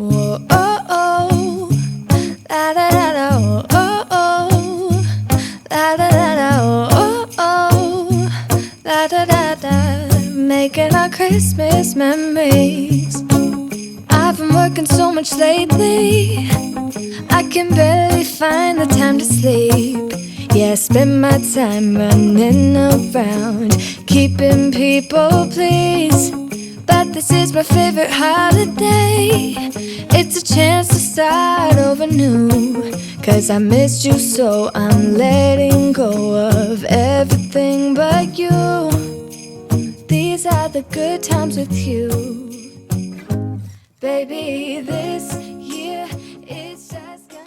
Whoa, oh, oh, la da da da, oh, oh, oh, la da da da, oh, oh, la da da da, making our Christmas memories. I've been working so much lately, I can barely find the time to sleep. Yeah, I spend my time running around, keeping people pleased. But this is my favorite holiday. It's a chance to start over new. 'Cause I missed you, so I'm letting go of everything but you. These are the good times with you. Baby, this year it's just gonna...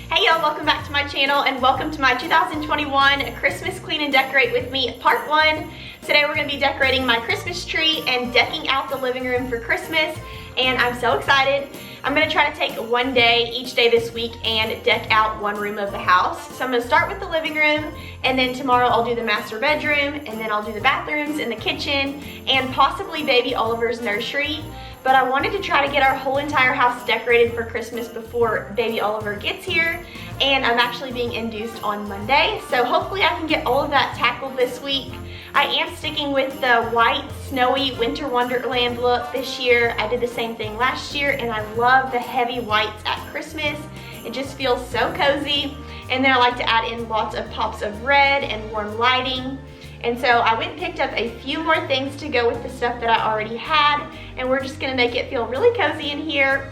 Hey y'all, welcome back to my channel and welcome to my 2021 Christmas Clean and Decorate with Me Part 1. Today we're going to be decorating my Christmas tree and decking out the living room for Christmas, and I'm so excited. I'm going to try to take one day each day this week and deck out one room of the house. So I'm going to start with the living room, and then tomorrow I'll do the master bedroom, and then I'll do the bathrooms and the kitchen and possibly baby Oliver's nursery. But I wanted to try to get our whole entire house decorated for Christmas before baby Oliver gets here, and I'm actually being induced on Monday, so hopefully I can get all of that tackled this week. I am sticking with the white, snowy winter wonderland look this year. I did the same thing last year, and I love the heavy whites at Christmas. It just feels so cozy. And then I like to add in lots of pops of red and warm lighting. And so I went and picked up a few more things to go with the stuff that I already had, and we're just gonna make it feel really cozy in here.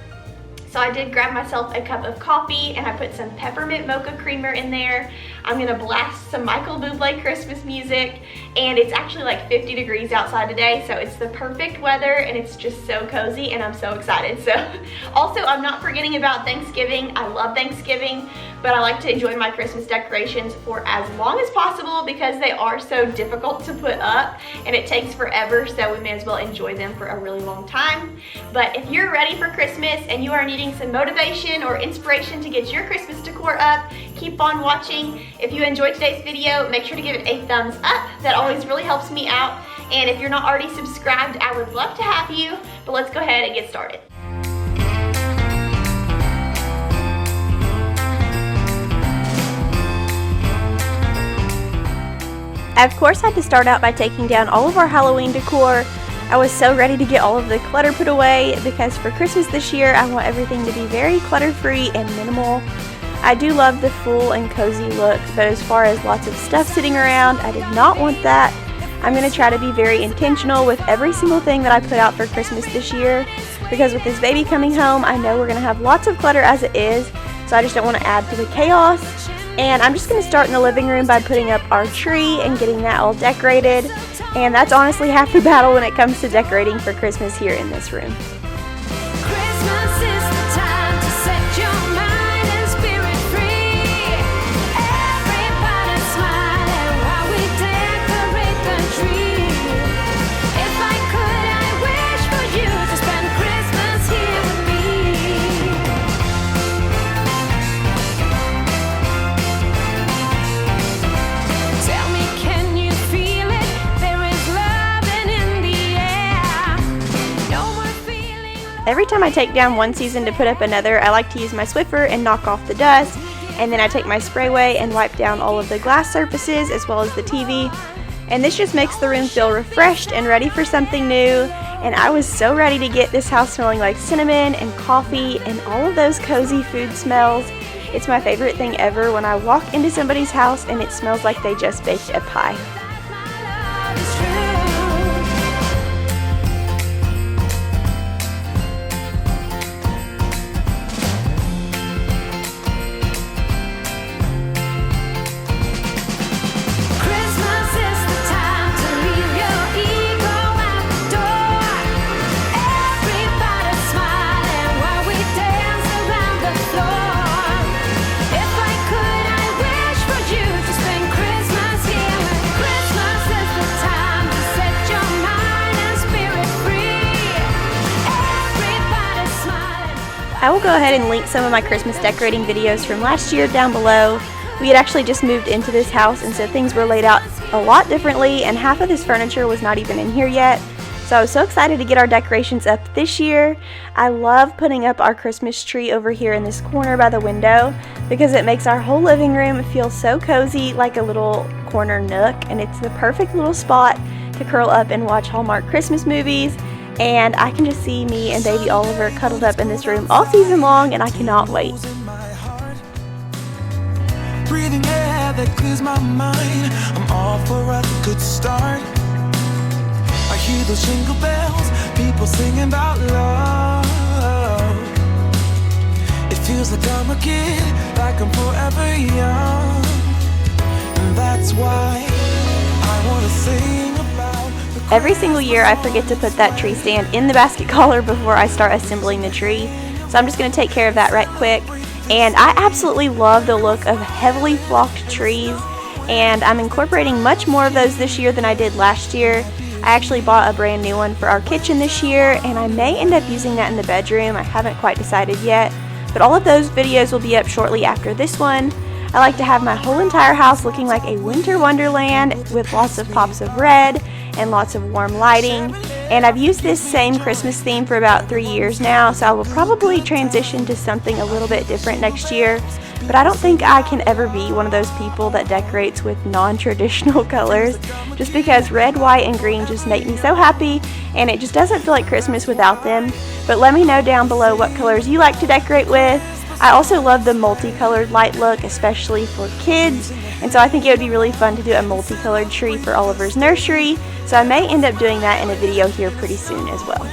So I did grab myself a cup of coffee and I put some peppermint mocha creamer in there. I'm gonna blast some Michael Bublé Christmas music, and it's actually like 50 degrees outside today, so it's the perfect weather and it's just so cozy and I'm so excited. So also, I'm not forgetting about Thanksgiving. I love Thanksgiving, but I like to enjoy my Christmas decorations for as long as possible because they are so difficult to put up and it takes forever, so we may as well enjoy them for a really long time. But if you're ready for Christmas and you are needing some motivation or inspiration to get your Christmas decor up, keep on watching. If you enjoyed today's video, make sure to give it a thumbs up. That always really helps me out. And if you're not already subscribed, I would love to have you. But let's go ahead and get started. I of course had to start out by taking down all of our Halloween decor. I was so ready to get all of the clutter put away because for Christmas this year I want everything to be very clutter-free and minimal. I do love the full and cozy look, but as far as lots of stuff sitting around, I did not want that. I'm going to try to be very intentional with every single thing that I put out for Christmas this year, because with this baby coming home, I know we're going to have lots of clutter as it is, so I just don't want to add to the chaos. And I'm just going to start in the living room by putting up our tree and getting that all decorated. And that's honestly half the battle when it comes to decorating for Christmas here in this room. Christmas is the time to set your mind and spirit free. Everybody smiling while we decorate the tree. If I could, I wish for you to spend Christmas here with me. Tell me, can you feel it? There is loving in the air. No more feeling like... Every time I take down one season to put up another, I like to use my Swiffer and knock off the dust, and then I take my sprayway and wipe down all of the glass surfaces as well as the TV. And this just makes the room feel refreshed and ready for something new. And I was so ready to get this house smelling like cinnamon and coffee and all of those cozy food smells. It's my favorite thing ever when I walk into somebody's house and it smells like they just baked a pie. my love is true. Christmas is the time to leave your ego at the door. Everybody smiling while we dance around the floor. If I could, I wish for you to spend Christmas here. Christmas is the time to set your mind and spirit free. Everybody smiling. I will go ahead and link some of my Christmas decorating videos from last year down below. We had actually just moved into this house, and so things were laid out a lot differently, and half of this furniture was not even in here yet. So I was so excited to get our decorations up this year. I love putting up our Christmas tree over here in this corner by the window because it makes our whole living room feel so cozy, like a little corner nook, and it's the perfect little spot to curl up and watch Hallmark Christmas movies. And I can just see me and baby Oliver cuddled up in this room all season long, and I cannot wait. Breathing air that clears my mind. I'm all for a good start. I hear those jingle bells, people singing about love. It feels like I'm a kid, like I'm forever young. And that's why I want to sing about the Every single year I forget to put that tree stand in the basket collar before I start assembling the tree. So I'm just going to take care of that right quick. And I absolutely love the look of heavily flocked trees, and I'm incorporating much more of those this year than I did last year. I actually bought a brand new one for our kitchen this year, and I may end up using that in the bedroom. I haven't quite decided yet, but all of those videos will be up shortly after this one. I like to have my whole entire house looking like a winter wonderland with lots of pops of red and lots of warm lighting. And I've used this same Christmas theme for about 3 years now, so I will probably transition to something a little bit different next year. But I don't think I can ever be one of those people that decorates with non-traditional colors, just because red, white, and green just make me so happy, and it just doesn't feel like Christmas without them. But let me know down below what colors you like to decorate with. I also love the multicolored light look, especially for kids, and so I think it would be really fun to do a multicolored tree for Oliver's nursery, so I may end up doing that in a video here pretty soon as well.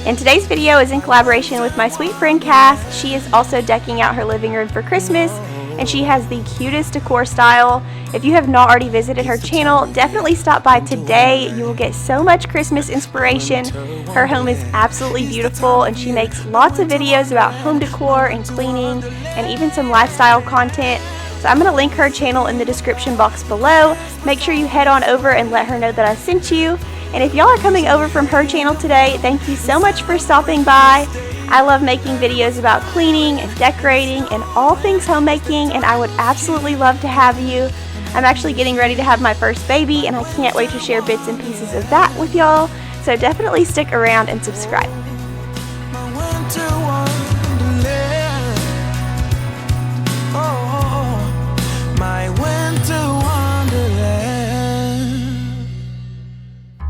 And today's video is in collaboration with my sweet friend Cass. She is also decking out her living room for Christmas, and she has the cutest decor style. If you have not already visited her channel, definitely stop by today. You will get so much Christmas inspiration. Her home is absolutely beautiful, and she makes lots of videos about home decor and cleaning and even some lifestyle content. So I'm going to link her channel in the description box below. Make sure you head on over and let her know that I sent you. And if y'all are coming over from her channel today, thank you so much for stopping by. I love making videos about cleaning and decorating and all things homemaking, and I would absolutely love to have you. I'm actually getting ready to have my first baby, and I can't wait to share bits and pieces of that with y'all. So definitely stick around and subscribe.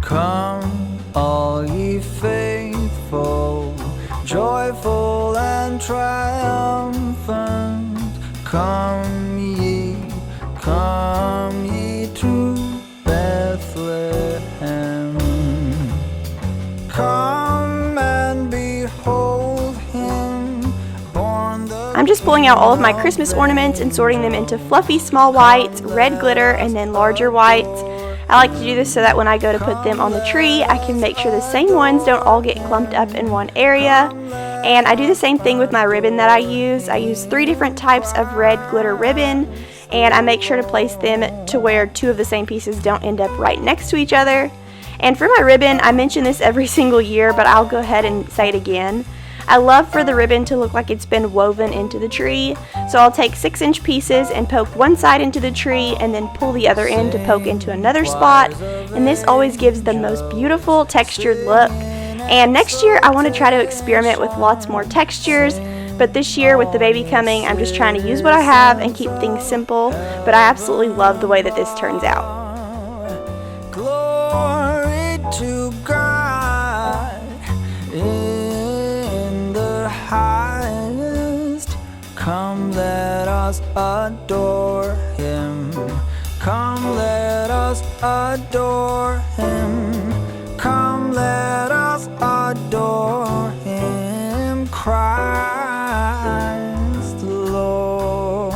Come, all ye faithful, joyful and triumphant. Come ye to Bethlehem. Come and behold him born the... I'm just pulling out all of my Christmas ornaments and sorting them into fluffy small whites, red glitter, and then larger whites. I like to do this so that when I go to put them on the tree, I can make sure the same ones don't all get clumped up in one area. And I do the same thing with my ribbon that I use. I use 3 different types of red glitter ribbon, and I make sure to place them to where 2 of the same pieces don't end up right next to each other. And for my ribbon, I mention this every single year, but I'll go ahead and say it again. I love for the ribbon to look like it's been woven into the tree, so I'll take 6-inch pieces and poke one side into the tree and then pull the other end to poke into another spot, and this always gives the most beautiful textured look. And next year I want to try to experiment with lots more textures, but this year with the baby coming, I'm just trying to use what I have and keep things simple, but I absolutely love the way that this turns out. Glory to God in the highest. Come, let us adore him. Come, let us adore him. Come, let us adore him, Christ the Lord.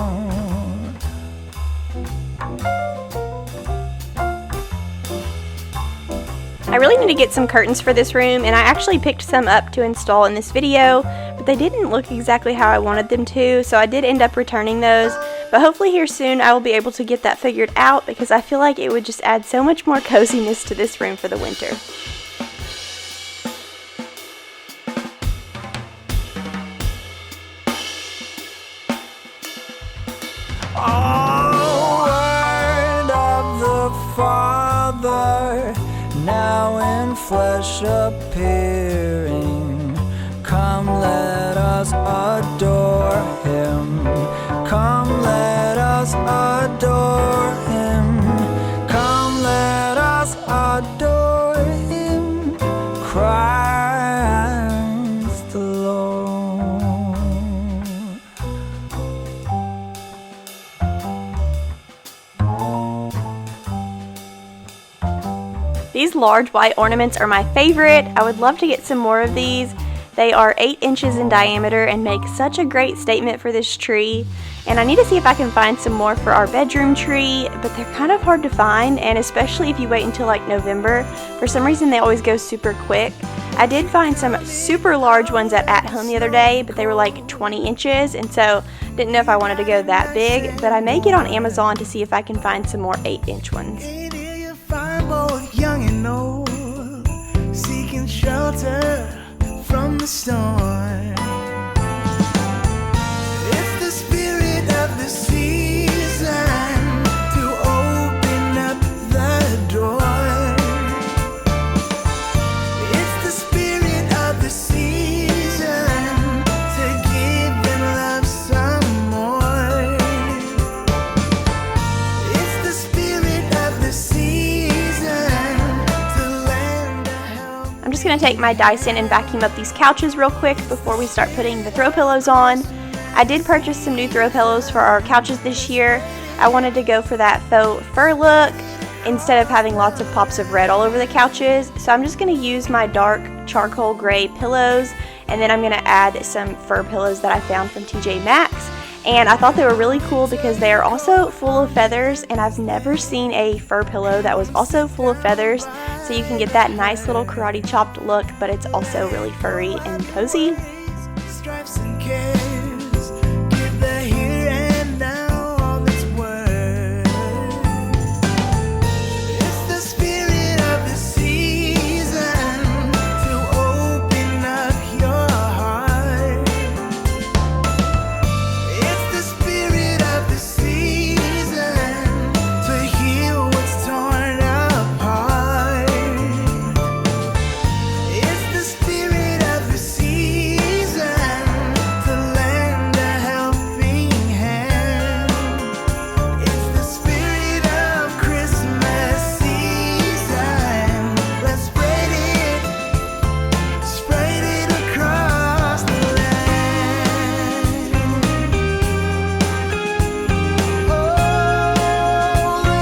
I really need to get some curtains for this room, and I actually picked some up to install in this video, but they didn't look exactly how I wanted them to, so I did end up returning those. But hopefully here soon I will be able to get that figured out, because I feel like it would just add so much more coziness to this room for the winter. Oh, word of the Father. flesh appearing. Come, let us adore him. Come, let us adore him. Come, let us adore him. Christ the Lord. These large white ornaments are my favorite. I would love to get some more of these. They are 8 inches in diameter and make such a great statement for this tree. And I need to see if I can find some more for our bedroom tree, but they're kind of hard to find, and especially if you wait until like November. For some reason they always go super quick. I did find some super large ones at Home the other day, but they were like 20 inches, and so didn't know if I wanted to go that big, but I may get on Amazon to see if I can find some more 8-inch ones. Both young and old, seeking shelter from the storm. It's the spirit of the season to open up the door. It's the spirit of the season to give them love some more. It's the spirit of the season. I'm just going to take my Dyson and vacuum up these couches real quick before we start putting the throw pillows on. I did purchase some new throw pillows for our couches this year. I wanted to go for that faux fur look instead of having lots of pops of red all over the couches. So I'm just going to use my dark charcoal gray pillows, and then I'm going to add some fur pillows that I found from TJ Maxx. And I thought they were really cool because they are also full of feathers, and I've never seen a fur pillow that was also full of feathers. So you can get that nice little karate chopped look, but it's also really furry and cozy. Stripes and cares, give the here and now all its worth. It's the spirit of the season to open up your heart. It's the spirit of the season to heal what's torn apart. It's the spirit of the season to lend a helping hand. It's the spirit of Christmas season. Let's spread it across the land. Oh,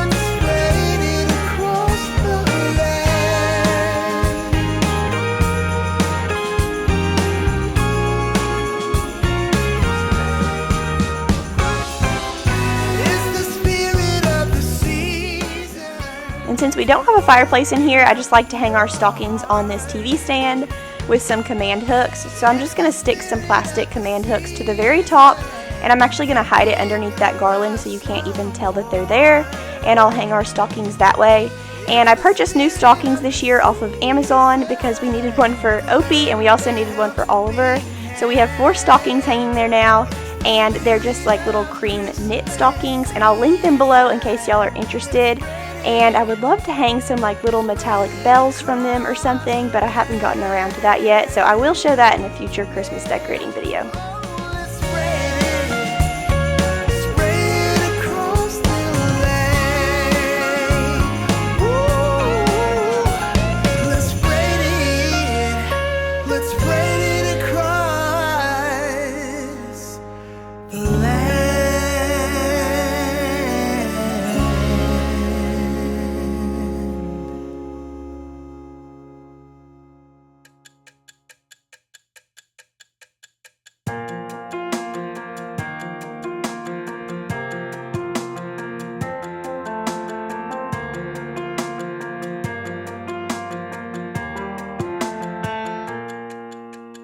let's spread it across the land. It's the spirit of the season. And since we don't have a fireplace in here, I just like to hang our stockings on this TV stand with some command hooks. So I'm just going to stick some plastic command hooks to the very top, and I'm actually going to hide it underneath that garland so you can't even tell that they're there, and I'll hang our stockings that way. And I purchased new stockings this year off of Amazon because we needed one for Opie and we also needed one for Oliver. So we have 4 stockings hanging there now, and they're just like little cream knit stockings, and I'll link them below in case y'all are interested. And I would love to hang some like little metallic bells from them or something, but I haven't gotten around to that yet, so I will show that in a future Christmas decorating video. Let's spread it across the land. Ooh, let's spread it across the land.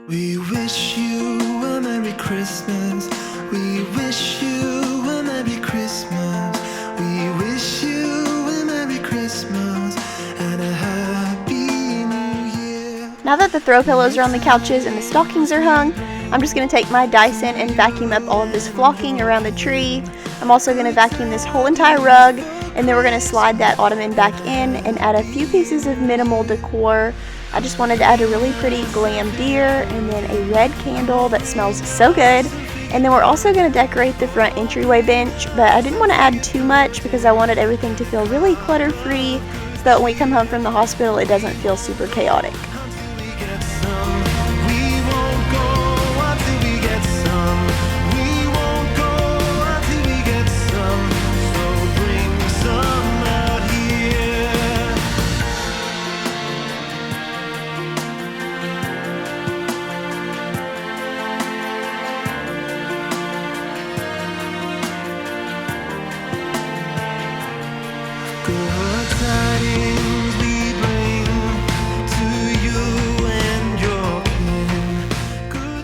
We wish you a Merry Christmas. We wish you a Merry Christmas. We wish you a Merry Christmas and a Happy New Year. Now that the throw pillows are on the couches and the stockings are hung, I'm just going to take my Dyson and vacuum up all of this flocking around the tree. I'm also going to vacuum this whole entire rug, And then we're going to slide that ottoman back in and add a few pieces of minimal decor. I just wanted to add a really pretty glam deer and then a red candle that smells so good. And then we're also going to decorate the front entryway bench, but I didn't want to add too much because I wanted everything to feel really clutter-free so that when we come home from the hospital it doesn't feel super chaotic.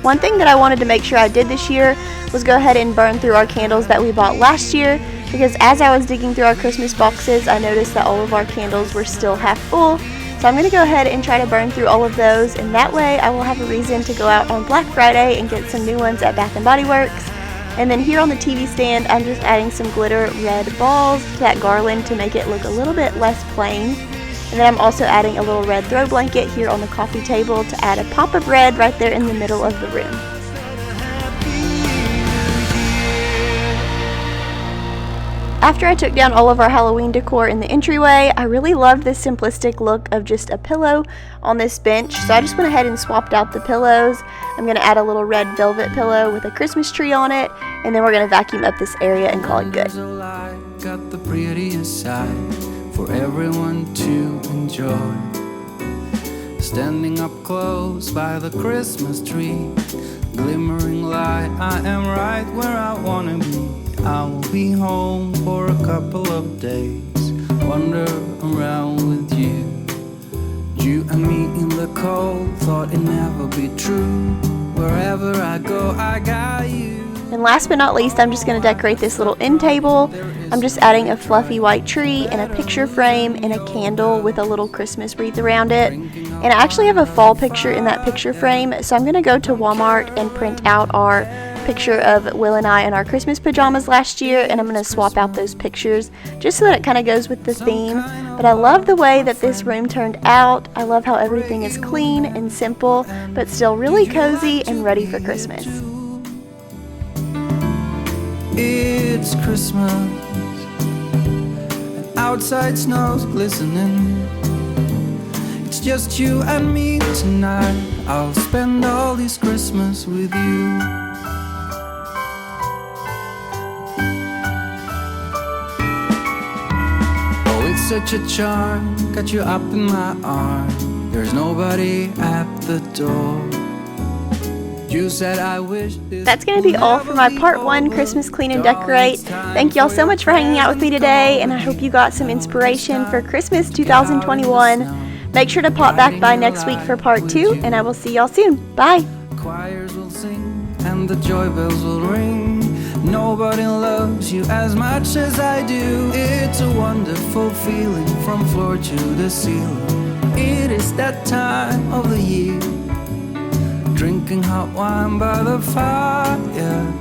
One thing that I wanted to make sure I did this year was go ahead and burn through our candles that we bought last year, because as I was digging through our Christmas boxes, I noticed that all of our candles were still half full. So I'm going to go ahead and try to burn through all of those, and that way I will have a reason to go out on Black Friday and get some new ones at Bath & Body Works. And then here on the TV stand, I'm just adding some glitter red balls to that garland to make it look a little bit less plain. And then I'm also adding a little red throw blanket here on the coffee table to add a pop of red right there in the middle of the room. After I took down all of our Halloween decor in the entryway, I really loved this simplistic look of just a pillow on this bench, so I just went ahead and swapped out the pillows. I'm going to add a little red velvet pillow with a Christmas tree on it, and then we're going to vacuum up this area and call it good. Got the prettiest side for everyone to enjoy. Standing up close by the Christmas tree, glimmering light, I am right where I wanna be. I will be home for a couple of days, wander around with you. You and me in the cold, thought it'd never be true. Wherever I go, I got you. And last but not least, I'm just going to decorate this little end table. I'm just adding a fluffy white tree and a picture frame and a candle with a little Christmas wreath around it. And I actually have a fall picture in that picture frame, so I'm going to go to Walmart and print out our picture of Will and I in our Christmas pajamas last year, and I'm going to swap out those pictures just so that it kind of goes with the theme. But I love the way that this room turned out. I love how everything is clean and simple, but still really cozy and ready for Christmas. It's Christmas, and outside snow's glistening. It's just you and me tonight. I'll spend all this Christmas with you. Oh, it's such a charm, got you up in my arms. There's nobody at the door. That's going to be all for my part 1 Christmas Clean and Decorate. Thank y'all so much for hanging out with me today, and I hope you got some inspiration for Christmas 2021. Make sure to pop back by next week for part 2, and I will see y'all soon. Bye! Choirs will sing and the joy bells will ring. Nobody loves you as much as I do. It's a wonderful feeling from floor to the ceiling. It is that time of the year, drinking hot wine by the fire.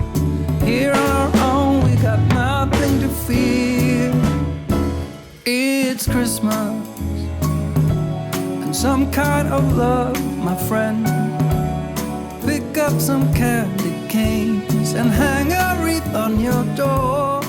Here on our own, we got nothing to fear. It's Christmas and some kind of love, my friend. Pick up some candy canes and hang a wreath on your door.